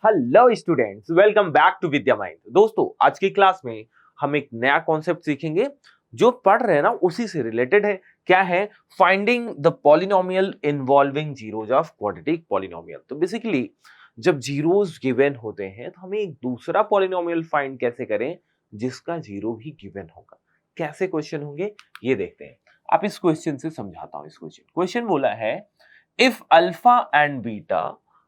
Hello students, welcome back to Vidya Mind. दोस्तों, आज की क्लास में हम एक नया कॉन्सेप्ट सीखेंगे जो पढ़ रहे हैं ना उसी से रिलेटेड है। क्या है? Finding the polynomial involving zeros of quadratic polynomial. तो बेसिकली जब जीरोज गिवन होते हैं तो हमें एक दूसरा पॉलिनोमियल फाइंड कैसे करें जिसका जीरो भी गिवन होगा। कैसे क्वेश्चन होंगे ये देखते हैं। आप इस क्वेश्चन से समझाता हूं। इस क्वेश्चन बोला है, if alpha and beta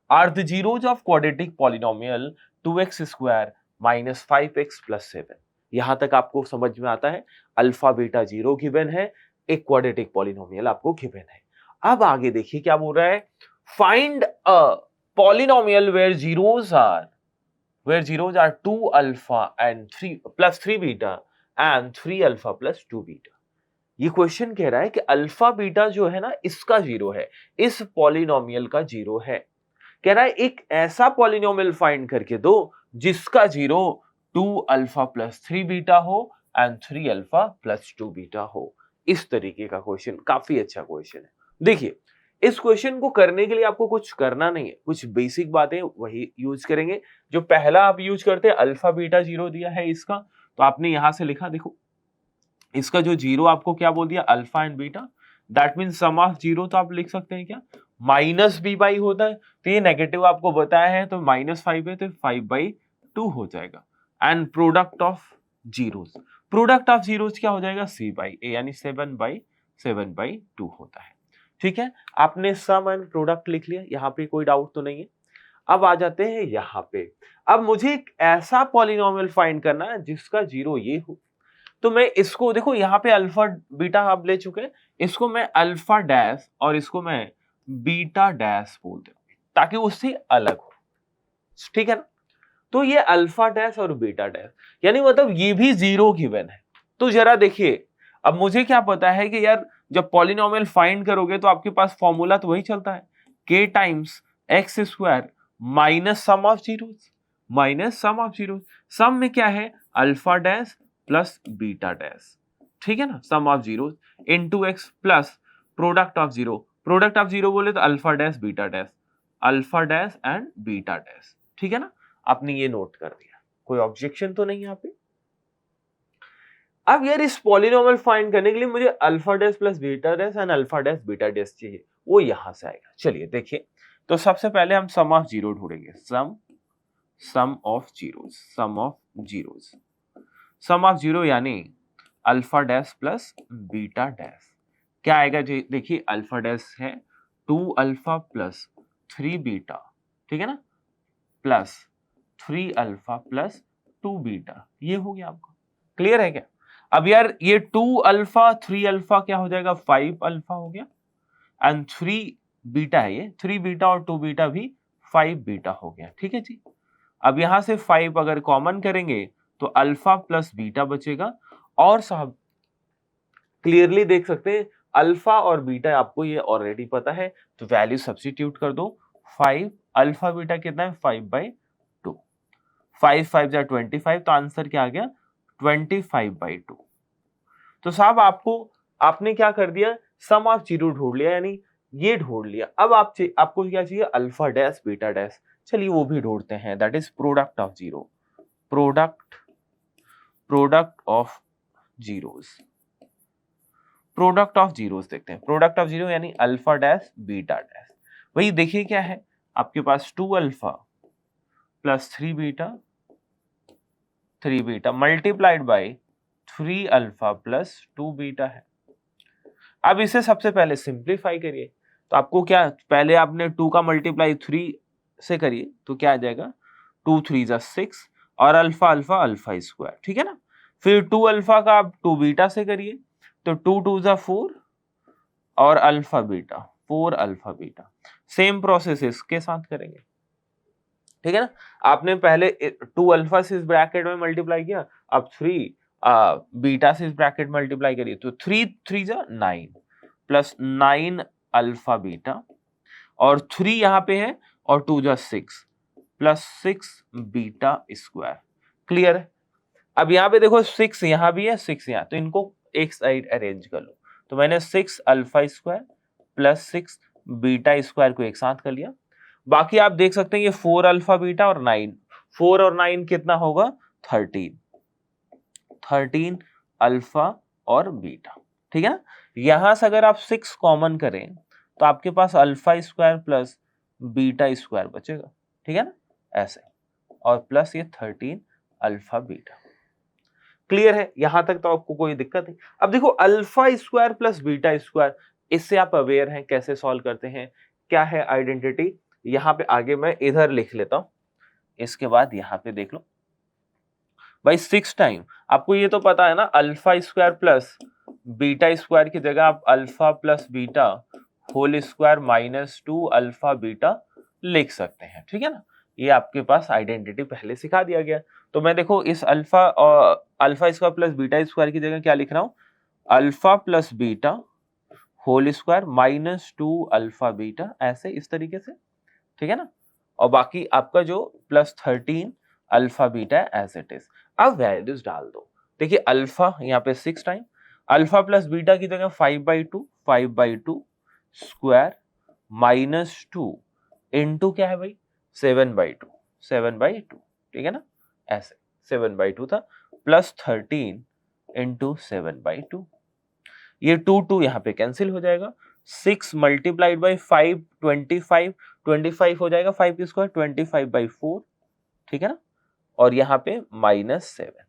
are the zeros of quadratic polynomial 2x square minus 5x plus 7। यहां तक आपको समझ में आता है। अल्फा बीटा जीरो गिवन है, एक क्वाड्रेटिक पॉलिनोमियल आपको गिवन है। अब आगे देखिए क्या बोल रहा है, find a polynomial where zeros are 2 alpha and 3 plus 3 beta and 3 alpha plus 2 beta। ये क्वेश्चन कह रहा है कि अल्फा बीटा जो है ना इसका जीरो है, इस पॉलिनोमियल का जीरो है। कह रहा है एक ऐसा पॉलिनोमियल फाइंड करके दो जिसका जीरो 2 अल्फा प्लस 3 बीटा हो एंड 3 अल्फा प्लस 2 बीटा हो। इस तरीके का क्वेश्चन काफी अच्छा क्वेश्चन है। देखिए, इस क्वेश्चन को करने के लिए आपको कुछ करना नहीं है, कुछ बेसिक बातें वही यूज करेंगे जो पहला आप यूज करते हैं। अल्फा बीटा जीरो दिया है इसका, तो आपने यहां से लिखा, देखो इसका जो जीरो आपको क्या बोल दिया, alpha and beta. That mean sum of zero तो आप लिख सकते हैं क्या, माइनस बी बाई होता है, तो ये नेगेटिव आपको बताया है तो -5 है तो 5/2 हो जाएगा। And product of zeros, product of zeros क्या हो जाएगा, सी बाई ए, यानी 7/2 होता है। ठीक है, आपने सम एंड प्रोडक्ट लिख लिया, यहाँ पे कोई डाउट तो नहीं है। अब आ जाते हैं यहाँ पे। अब मुझे एक ऐसा पॉलिनोमियल फाइंड करना है जिसका जीरो ये हो, तो मैं इसको देखो यहाँ पे अल्फा बीटा आप ले चुके हैं, इसको मैं अल्फा डैश और इसको मैं बीटा डैश बोल दूं ताकि उससे अलग हो। ठीक है ना? तो ये अल्फा डैश और बीटा डैश यानी मतलब ये भी जीरो गिवन है। तो जरा देखिए, अब मुझे क्या पता है कि यार जब पॉलिनोमियल फाइंड करोगे तो आपके पास फॉर्मूला तो वही चलता है, k times X square minus sum of zeros, minus sum of zeros. Sum में क्या है, alpha dash plus beta dash. ठीक है ना, sum of zero into X plus product of zero, product of zero बोले तो alpha dash beta dash, alpha dash and beta dash. ठीक है ना, आपने ये नोट कर दिया, कोई ऑब्जेक्शन तो नहीं यहाँ पे। अब यार इस पॉलिनोमियल फाइंड करने के लिए मुझे alpha dash plus beta dash and alpha dash beta dash चाहिए, वो यहां से आएगा। चलिए देखिए, तो सबसे पहले हम सम ऑफ जीरो ढूंढेंगे। Sum of zeros, sum of zeros, sum of zero यानी alpha dash plus beta dash. क्या आएगा जी, देखिए अल्फा डैश है 2 अल्फा प्लस 3 बीटा, ठीक है ना, प्लस 3 अल्फा प्लस 2 बीटा। ये हो गया आपका, क्लियर है क्या? अब यार ये 2 अल्फा 3 अल्फा क्या हो जाएगा, 5 अल्फा हो गया एंड 3 बीटा है, ये 3 बीटा और 2 बीटा भी 5 बीटा हो गया। ठीक है जी, अब यहां से 5 अगर कॉमन करेंगे तो अल्फा प्लस बीटा बचेगा। और साहब क्लियरली देख सकते हैं अल्फा और बीटा आपको ये ऑलरेडी पता है, तो वैल्यू सब्स्टिट्यूट कर दो। 5 अल्फा बीटा कितना है, 5/2, 5 5 जा 25, तो आंसर क्या आ गया, 25/2। तो साहब आपने क्या कर दिया, सम ऑफ जीरो ढूंढ लिया, यानी ये ढूंढ लिया। अब आपको क्या चाहिए, अल्फा डैश बीटा डैश। चलिए वो भी ढूंढते हैं, that is product of zero, product of zeros, product of zeros देखते हैं। प्रोडक्ट ऑफ जीरो यानी अल्फा डैश बीटा डैश। वही देखिए क्या है, आपके पास 2 alpha plus 3 beta multiplied by 3 alpha plus 2 beta है। अब इसे सबसे पहले सिंप्लीफाई करिए, तो आपको क्या, पहले आपने 2 का मल्टीप्लाई 3 से करिए तो क्या आ जाएगा, 2 3 जा 6 और अल्फा अल्फा अल्फा स्क्वायर। ठीक है ना, फिर 2 अल्फा का आप 2 बीटा से करिए तो 2 2 जा 4 और alpha beta 4 alpha beta. Same process इसके साथ करेंगे। ठीक है ना, आपने पहले 2 अल्फा से इस ब्रैकेट में मल्टीप्लाई किया, अब 3 बीटा से इस ब्रैकेट मल्टीप्लाई करिए तो 3 3 जा 9 प्लस 9 अल्फा बीटा और 3 यहाँ पे है और 2 जा 6 प्लस 6 बीटा स्क्वायर। क्लियर है? अब यहाँ पे देखो 6 यहाँ भी है 6 यहाँ, तो इनको एक साइड अरेंज कर लो। तो मैंने 6 alpha square plus 6 beta square को एक साथ कर लिया, बाकी आप देख सकते हैं ये 4 अल्फा बीटा और 9, 4 और 9 कितना होगा 13 अल्फा और बीटा, ठीक है ना। यहां से अगर आप 6 कॉमन करें तो आपके पास alpha square plus beta square बचेगा, ठीक है ना, ऐसे, और प्लस ये 13 अल्फा बीटा। क्लियर है यहां तक तो आपको कोई दिक्कत नहीं। अब देखो alpha square plus beta square, इससे आप अवेयर हैं कैसे सॉल्व करते हैं, क्या है आइडेंटिटी, यहां पे आगे मैं इधर लिख लेता हूं, इसके बाद यहां पे देख लो भाई 6 टाइम, आपको ये तो पता है ना alpha square plus beta square की जगह आप alpha plus beta whole square minus 2 alpha beta लिख सकते हैं, ठीक है ना। ये आपके पास आइडेंटिटी पहले सिखा दिया गया। तो मैं देखो इस alpha square plus beta square की जगह क्या लिख रहा हूं, alpha plus beta whole square minus 2 alpha beta, ऐसे इस तरीके से, ठीक है ना। और बाकी आपका जो प्लस 13 अल्फा बीटा है एज इट इज। अब वैल्यूज डाल दो, देखिए अल्फा यहाँ पे 6 टाइम, अल्फा प्लस बीटा की जगह 5/2 स्क्वायर माइनस 2 इंटू क्या है भाई 7/2, ठीक है ना, ऐसे 7/2 था, प्लस 13 इंटू 7/2, ये 2 यहाँ पे कैंसिल हो जाएगा, 6 मल्टीप्लाइड बाई 5 25 हो जाएगा 5 स्क्वायर 25/4, ठीक है ना, और यहाँ पे -7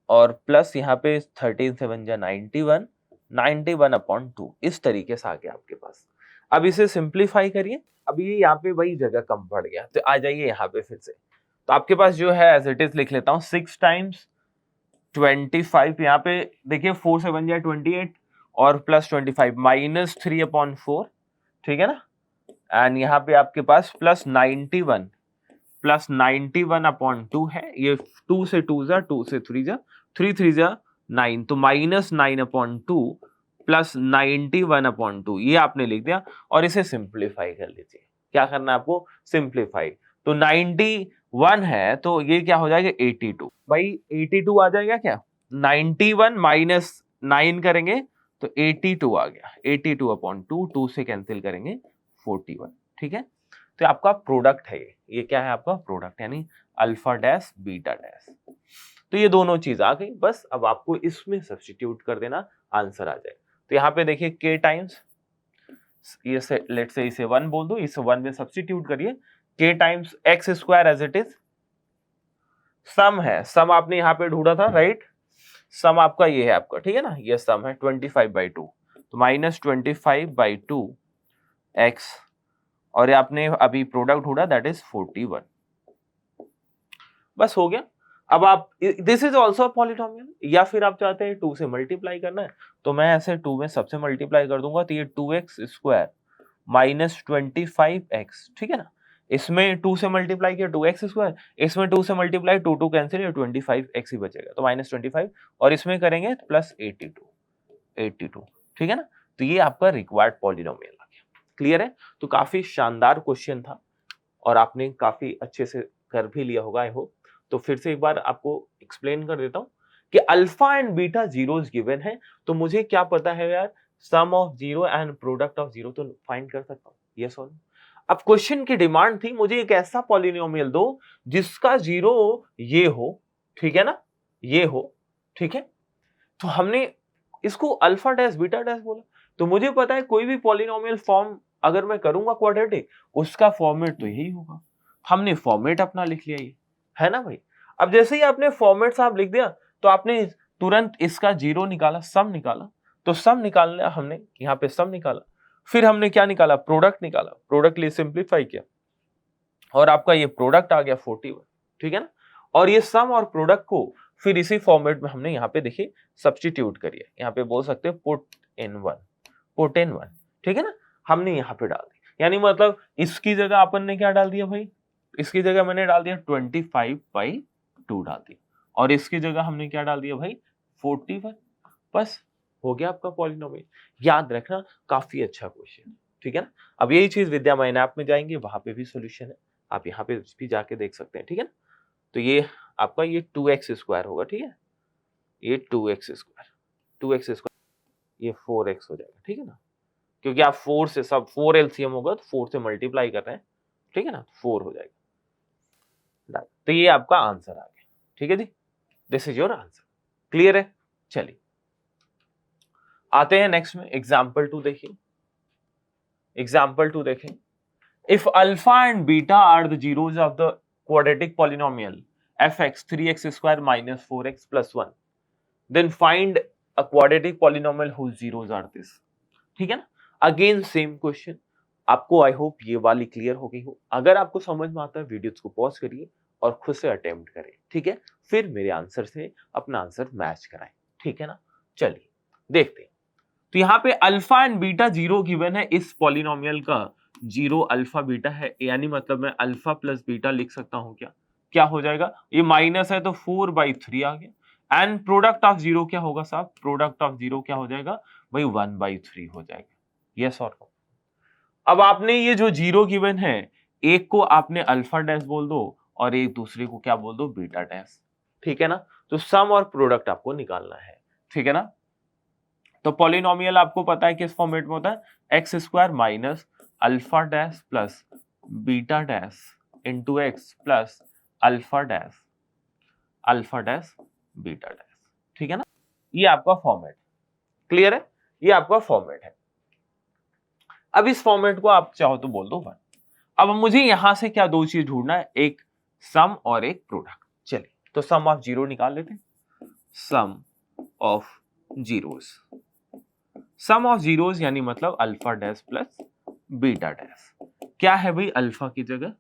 और प्लस यहाँ पे 13 7 जा 91/2, इस तरीके से आ गया आपके पास। अब इसे सिंप्लीफाई करिए, अब ये यहाँ पे वही जगह कम पड़ गया, तो आ जाइए यहाँ पे फिर से, तो आपके पास जो है एज इट इज लिख लेता हूँ 6 टाइम्स 25, यहाँ पे देखिए 4 7 जा 28 और प्लस 25 -3/4, ठीक है ना, एंड यहाँ पे आपके पास प्लस 91/2 है, ये 2 से 2 जा 2 से 3 जा 3 3 जा 9, तो -9/2 प्लस 91/2, ये आपने लिख दिया और इसे सिंप्लीफाई कर लीजिए। क्या करना है आपको, सिंप्लीफाई, तो 91 है तो ये क्या हो जाएगा 82, भाई 82 आ जाएगा क्या, 91 माइनस 9 करेंगे तो 82 आ गया, 82/2, 2 से कैंसिल करेंगे 41, ठीक है। तो आपका प्रोडक्ट है ये क्या है आपका प्रोडक्ट, यानी अल्फा डैश बीटा डैश। तो ये दोनों चीज आ गई, बस अब आपको इसमें सब्स्टिट्यूट कर देना, आंसर आ जाए। तो यहाँ पे देखिए k टाइम्स, ये से लेट से इसे 1 बोल दो, इस 1 में सब्स्टिट्यूट करिए, k times X square as it is, sum है, सम आपने यहाँ पे ढूंढा था राइट, सम आपका ये है आपका, ठीक है ना, ये सम है 25/2, तो -25/2 एक्स, और ये आपने अभी प्रोडक्ट ढूंढा दैट इज 41, बस हो गया। अब आप दिस इज ऑल्सो पॉलिनोमियल, या फिर आप चाहते हैं 2 से मल्टीप्लाई करना है तो मैं ऐसे 2 में सबसे मल्टीप्लाई कर दूंगा, तो ये 2x स्क्वायर -25x, ठीक है ना, इसमें 2 से मल्टीप्लाई किया 2x स्क्वायर, इसमें 2 से मल्टीप्लाई 2 कैंसिल, 25x ही बचेगा, तो -25, और इसमें करेंगे प्लस 82, ठीक है ना। तो ये आपका रिक्वायर्ड पॉलिनोमियल आ गया, क्लियर है। तो काफी शानदार क्वेश्चन था और आपने काफी अच्छे से कर भी लिया होगा आई होप। तो फिर से एक बार आपको एक्सप्लेन कर देता हूं कि alpha and beta zeros given है, तो मुझे क्या पता है यार, sum of zero and product of zero तो फाइंड कर सकता हूं, यस और नो। अब क्वेश्चन की डिमांड थी मुझे एक ऐसा पॉलिनोमियल दो जिसका जीरो ये हो, ठीक है ना, ये हो, ठीक है। तो हमने इसको अल्फा डैश बीटा डैश बोला, तो मुझे पता है कोई भी पॉलिनोमियल फॉर्म अगर मैं करूंगा क्वाड्रेटिक, उसका फॉर्मेट तो यही होगा, हमने फॉर्मेट अपना लिख लिया, ये है ना भाई। अब जैसे ही आपने फॉर्मेट साहब लिख दिया तो आपने तुरंत इसका जीरो निकाला, सम निकाला, तो सम निकालना हमने यहाँ पे सम निकाला, फिर हमने क्या निकाला, प्रोडक्ट निकाला, प्रोडक्ट लिए सिंप्लीफाई किया और आपका ये प्रोडक्ट आ गया 41, ठीक है ना। और ये सम और प्रोडक्ट को फिर इसी फॉर्मेट में हमने यहाँ पे देखिए सब्स्टिट्यूट करिए, यहाँ पे बोल सकते हैं पुट इन वन, ठीक है ना, हमने यहाँ पे डाल दी, यानी मतलब इसकी जगह अपन ने क्या डाल दिया भाई, इसकी जगह मैंने डाल दिया 25/2 डाल दिया, और इसकी जगह हमने क्या डाल दिया भाई 41, बस हो गया आपका पॉलिनोमियल। याद रखना काफी अच्छा क्वेश्चन है, ठीक है ना। अब यही चीज विद्या माइन ऐप में जाएंगे, वहां पे भी सोल्यूशन है, आप यहाँ पे भी जाके देख सकते हैं, ठीक है ना। तो ये आपका ये 2x स्क्वायर होगा, ठीक है, ये 2x स्क्वायर ये 4x हो जाएगा, ठीक है ना, क्योंकि आप 4 से सब 4 एलसीएम होगा तो 4 से मल्टीप्लाई कर रहे हैं, ठीक है ना, 4 हो जाएगा। तो ये आपका आंसर आ गया, ठीक है जी, this is your answer. Clear है? चलिए आते हैं नेक्स्ट में, एग्जाम्पल 2 देखिए। एग्जाम्पल 2 देखें, if alpha and beta are the zeros of the quadratic polynomial fx 3x square minus 4x plus 1, then find a quadratic polynomial whose zeros are this। ठीक है ना, अगेन सेम क्वेश्चन। आपको I hope ये वाली clear हो गई हो। अगर आपको समझ में आता है वीडियोस को पॉज करिए और खुद से अटेम्प्ट करें, ठीक है, फिर मेरे आंसर से अपना आंसर मैच कराएं, ठीक है ना। चलिए देखते हैं। तो यहाँ पे alpha and beta zero given है, इस पॉलिनोमियल का जीरो अल्फा बीटा है, यानी मतलब मैं अल्फा प्लस बीटा लिख सकता हूं। क्या हो जाएगा, ये माइनस है तो 4/3 आ गया। एंड प्रोडक्ट ऑफ जीरो क्या होगा साहब, प्रोडक्ट ऑफ जीरो क्या हो जाएगा भाई, 1/3 हो जाएगा। यस और नो। अब आपने ये जो जीरो गिवन है, एक को आपने अल्फा डैश बोल दो और एक दूसरे को क्या बोल दो, बीटा डैश, ठीक है ना। तो सम और प्रोडक्ट आपको निकालना है, ठीक है ना। तो पॉलिनोमियल आपको पता है किस फॉर्मेट में होता है, x square minus alpha dash plus beta dash into x plus alpha dash beta dash, ठीक है ना। ये आपका फॉर्मेट, क्लियर है, ये आपका फॉर्मेट है। अब इस फॉर्मेट को आप चाहो तो बोल दो 1। अब मुझे यहां से क्या दो चीज ढूंढना है, एक सम और एक प्रोडक्ट। चलिए तो सम ऑफ जीरो निकाल लेते हैं। Sum of zeros, sum of zeros यानी मतलब alpha dash plus beta dash. क्या है भाई, अल्फा की जगह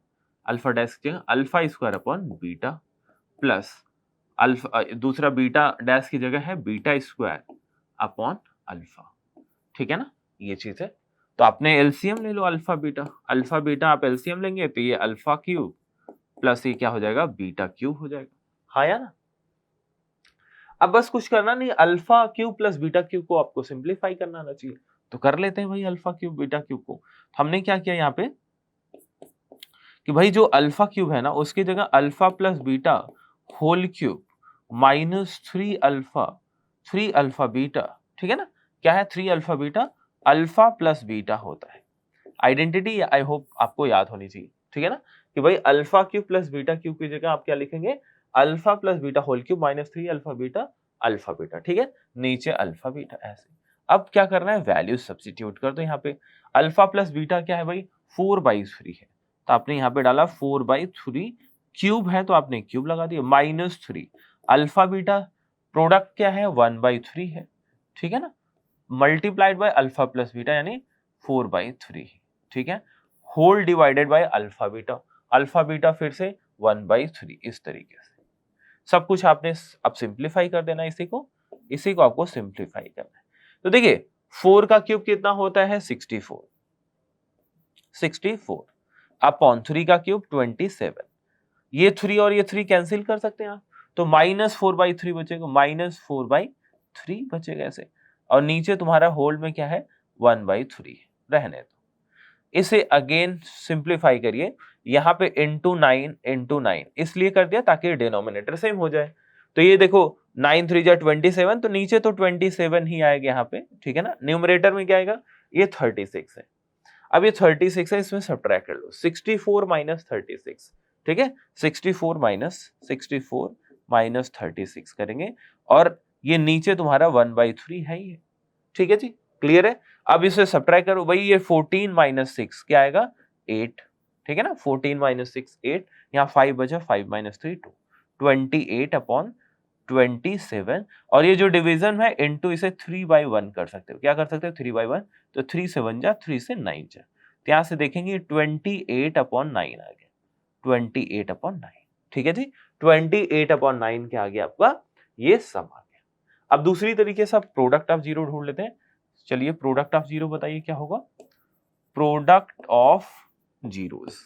अल्फा डैश की जगह alpha square upon beta plus alpha, दूसरा बीटा डैश की जगह है बीटा स्क्वायर अपॉन अल्फा, ठीक है ना, ये चीज है। तो आपने एलसीएम ले लो अल्फा बीटा आप एलसीएम लेंगे तो ये अल्फा क्यूब प्लस ये क्या हो जाएगा, बीटा क्यूब हो जाएगा। हाँ या ना। अब बस कुछ करना नहीं, alpha cube plus beta cube को आपको सिंप्लीफाई करना आना चाहिए, तो कर लेते हैं भाई अल्फा क्यूब बीटा क्यूब को। हमने क्या किया यहाँ पे कि भाई जो अल्फा क्यूब है ना, उसकी जगह alpha plus beta whole cube minus 3 alpha beta, ठीक है ना। क्या है, 3 alpha beta, alpha plus beta होता है। आइडेंटिटी आई होप आपको याद होनी चाहिए, ठीक है ना, कि भाई alpha cube plus beta cube की जगह आप क्या लिखेंगे, alpha plus beta whole cube minus 3 alpha beta, ठीक है, नीचे अल्फा बीटा ऐसे। अब क्या करना है, वैल्यू सब्स्टिट्यूट कर दो यहाँ पे। अल्फा प्लस बीटा क्या है भाई, 4/3 है, तो आपने यहाँ पे डाला 4/3, क्यूब है तो आपने क्यूब लगा दिया, माइनस 3 अल्फा बीटा, प्रोडक्ट क्या है 1/3 है, ठीक है ना, multiplied by alpha plus beta यानी 4/3, ठीक है, whole divided by alpha beta फिर से 1/3, इस तरीके से सब कुछ आपने अब सिंप्लीफाई कर देना, इसी को आपको सिंप्लीफाई करना है। तो देखिए 4 का क्यूब कितना होता है, 64 अपॉन 3 का क्यूब 27, ये 3 और ये 3 कैंसिल कर सकते हैं आप, तो -4/3 बचेगा, -4/3 बचेगा ऐसे, और नीचे तुम्हारा होल में क्या है 1/3 रहने दो। इसे अगेन सिंप्लीफाई करिए, यहाँ पे इंटू 9 इसलिए कर दिया ताकि डिनोमिनेटर सेम हो जाए। तो ये देखो 9 3 जा 27, तो नीचे तो 27 ही आएगा यहाँ पे, ठीक है ना। न्यूमरेटर में क्या आएगा, ये 36 है। अब ये 36 है, इसमें सब्ट्रैक्ट कर लो, 64 माइनस 36, ठीक है, 64 माइनस 36 करेंगे, और ये नीचे तुम्हारा 1/3 है ये, ठीक है जी, क्लियर है। अब इसे सब्ट्रैक्ट करो भाई, ये 14 माइनस 6 क्या आएगा, 8, ठीक है ना, 14 माइनस 6 8, यहाँ 5 बचा, 5 माइनस 3 2, 28 अपॉन 27, और ये जो डिवीजन है इनटू इसे 3/1 कर सकते हो, क्या कर सकते हो 3/1, तो 3 से 1 जा, 3 से 9 जा, तो यहाँ से देखेंगे 28/9 आ गया, 28/9, ठीक है जी, 28/9 क्या आ गया आपका, ये सम आ गया। अब दूसरी तरीके से आप प्रोडक्ट ऑफ जीरो ढूंढ लेते हैं। चलिए प्रोडक्ट ऑफ जीरो बताइए क्या होगा, product of zeros,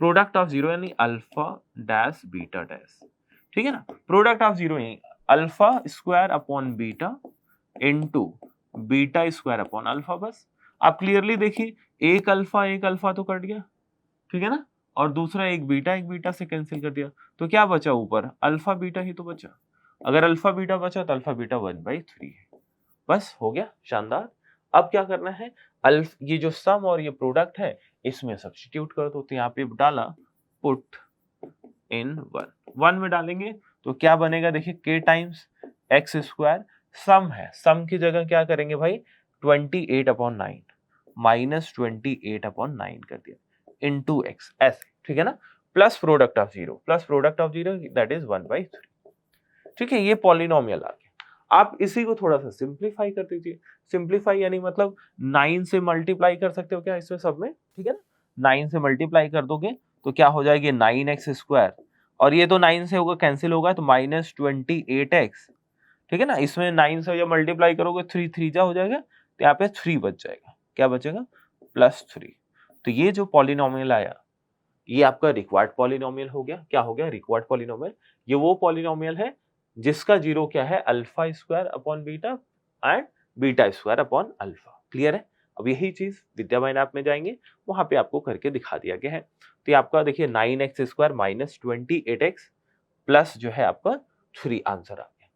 product of zero यानी अल्फा डैश बीटा डैश, ठीक है ना। प्रोडक्ट ऑफ जीरो यानी alpha square upon beta into beta square upon alpha. बस आप क्लियरली देखिए, एक अल्फा तो कट गया, ठीक है ना, और दूसरा एक बीटा से कैंसिल कर दिया, तो क्या बचा ऊपर, अल्फा बीटा ही तो बचा। अगर अल्फा बीटा बचा तो अल्फा बीटा 1/3 है, बस हो गया, शानदार। अब क्या करना है, अल्फ ये जो सम और ये प्रोडक्ट है इसमें सब्स्टिट्यूट कर दो। तो यहाँ पे डाला पुट इन 1, 1 में डालेंगे तो क्या बनेगा, देखिए k टाइम्स एक्स स्क्वायर, सम है, सम की जगह क्या करेंगे भाई 28/9 माइनस 28/9 कर दिया इनटू एक्स, ऐसे ठीक है ना, plus product of zero, plus product of zero that is 1/3। ठीक है, ये पॉलिनोमियल आ गया। आप इसी को थोड़ा सा सिंप्लीफाई कर दीजिए, सिंप्लीफाई यानी मतलब 9 से मल्टीप्लाई कर सकते हो क्या इसमें सब में, ठीक है ना, 9 से मल्टीप्लाई कर दोगे तो क्या हो जाएगी 9x स्क्वायर, और ये तो 9 से होगा कैंसिल होगा तो माइनस 28x, ठीक है ना, इसमें 9 से जब मल्टीप्लाई करोगे 3 3 जा हो जाएगा तो यहाँ पे 3 बच जाएगा, क्या बचेगा +3। तो ये जो पॉलिनोमियल आया ये आपका रिक्वायर्ड पॉलिनोमियल हो गया। क्या हो गया, रिक्वायर्ड पॉलिनोमियल। ये वो पॉलिनोमियल है जिसका जीरो क्या है, alpha square upon beta and beta square upon alpha. Clear है। अब यही चीज विद्या माइन ऐप में जाएंगे, वहां पे आपको करके दिखा दिया गया है। तो ये आपका देखिए 9x square minus 28x plus जो है आपका 3 आंसर आ गया।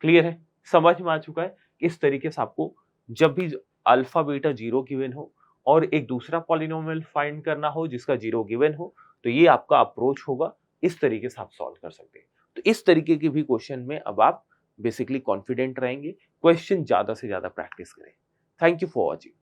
क्लियर है, समझ में आ चुका है। इस तरीके से आपको जब भी अल्फा बीटा जीरो गिवन हो और एक दूसरा पॉलिनोमियल फाइंड करना हो जिसका जीरो गिवन हो, तो ये आपका अप्रोच होगा, इस तरीके से आप सॉल्व कर सकते हैं। तो इस तरीके के भी क्वेश्चन में अब आप बेसिकली कॉन्फिडेंट रहेंगे। क्वेश्चन ज्यादा से ज्यादा प्रैक्टिस करें। Thank you for watching.